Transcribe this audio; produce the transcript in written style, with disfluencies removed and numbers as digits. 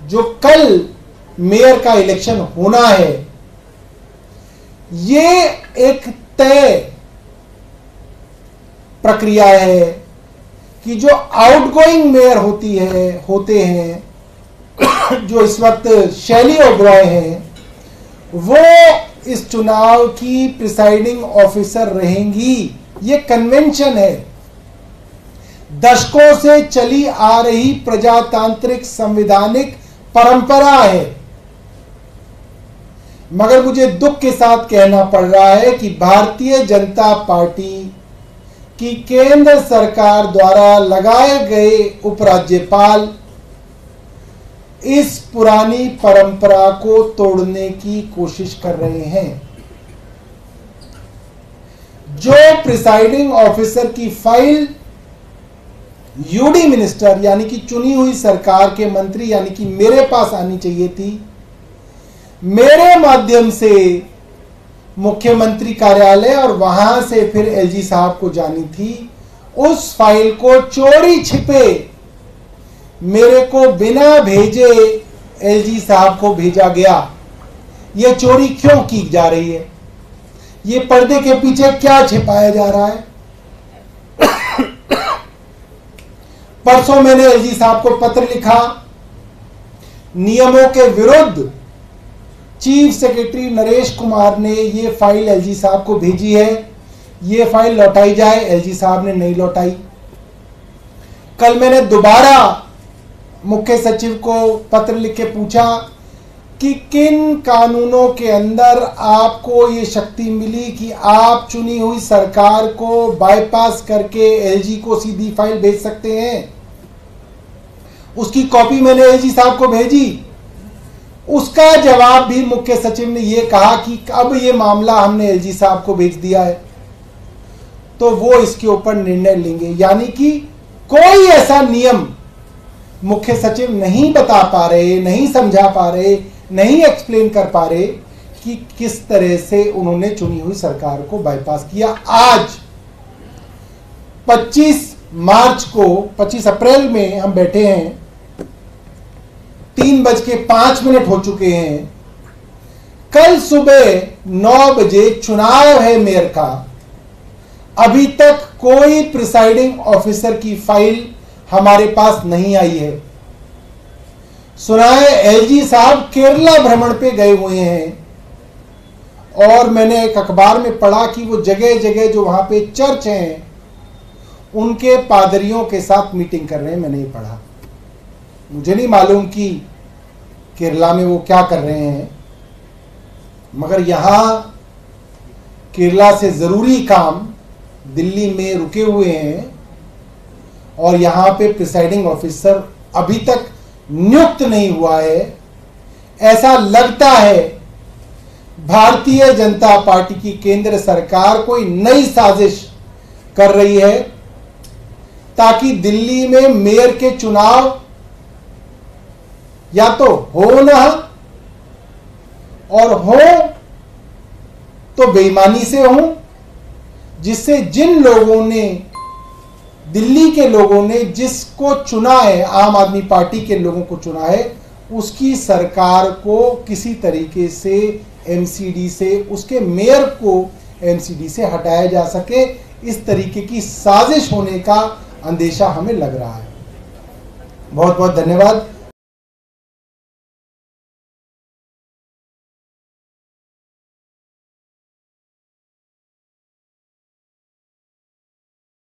जो कल मेयर का इलेक्शन होना है, ये एक तय प्रक्रिया है कि जो आउटगोइंग मेयर होते हैं, जो इस वक्त शैली ओबरॉय हैं, वो इस चुनाव की प्रिसाइडिंग ऑफिसर रहेंगी। ये कन्वेंशन है, दशकों से चली आ रही प्रजातांत्रिक संवैधानिक परंपरा है। मगर मुझे दुख के साथ कहना पड़ रहा है कि भारतीय जनता पार्टी की केंद्र सरकार द्वारा लगाए गए उपराज्यपाल इस पुरानी परंपरा को तोड़ने की कोशिश कर रहे हैं। जो प्रिसाइडिंग ऑफिसर की फाइल यूडी मिनिस्टर यानी कि चुनी हुई सरकार के मंत्री यानी कि मेरे पास आनी चाहिए थी, मेरे माध्यम से मुख्यमंत्री कार्यालय और वहां से फिर एलजी साहब को जानी थी, उस फाइल को चोरी छिपे मेरे को बिना भेजे एलजी साहब को भेजा गया। यह चोरी क्यों की जा रही है? ये पर्दे के पीछे क्या छिपाया जा रहा है? परसों मैंने एलजी साहब को पत्र लिखा, नियमों के विरुद्ध चीफ सेक्रेटरी नरेश कुमार ने ये फाइल एलजी साहब को भेजी है, ये फाइल लौटाई जाए। एलजी साहब ने नहीं लौटाई। कल मैंने दोबारा मुख्य सचिव को पत्र लिख के पूछा कि किन कानूनों के अंदर आपको ये शक्ति मिली कि आप चुनी हुई सरकार को बाईपास करके एलजी को सीधी फाइल भेज सकते हैं। उसकी कॉपी मैंने एलजी साहब को भेजी। उसका जवाब भी मुख्य सचिव ने यह कहा कि अब ये मामला हमने एलजी साहब को भेज दिया है, तो वो इसके ऊपर निर्णय लेंगे। यानी कि कोई ऐसा नियम मुख्य सचिव नहीं बता पा रहे, नहीं समझा पा रहे, नहीं एक्सप्लेन कर पा रहे कि किस तरह से उन्होंने चुनी हुई सरकार को बाईपास किया। आज 25 मार्च को 25 अप्रैल में हम बैठे हैं, 3:05 हो चुके हैं। कल सुबह 9 बजे चुनाव है मेयर का, अभी तक कोई प्रिसाइडिंग ऑफिसर की फाइल हमारे पास नहीं आई है। सुना है एलजी साहब केरला भ्रमण पे गए हुए हैं, और मैंने एक अखबार में पढ़ा कि वो जगह जगह जो वहां पे चर्च हैं उनके पादरियों के साथ मीटिंग कर रहे हैं। मैंने ये पढ़ा। मुझे नहीं मालूम कि केरला में वो क्या कर रहे हैं, मगर यहां केरला से जरूरी काम दिल्ली में रुके हुए हैं, और यहां पे प्रिसाइडिंग ऑफिसर अभी तक नियुक्त नहीं हुआ है। ऐसा लगता है भारतीय जनता पार्टी की केंद्र सरकार कोई नई साजिश कर रही है ताकि दिल्ली में मेयर के चुनाव या तो हो ना, और हो तो बेईमानी से हो, जिससे जिन लोगों ने, दिल्ली के लोगों ने जिसको चुना है, आम आदमी पार्टी के लोगों को चुना है, उसकी सरकार को किसी तरीके से एमसीडी से, उसके मेयर को एमसीडी से हटाया जा सके। इस तरीके की साजिश होने का अंदेशा हमें लग रहा है। बहुत बहुत धन्यवाद।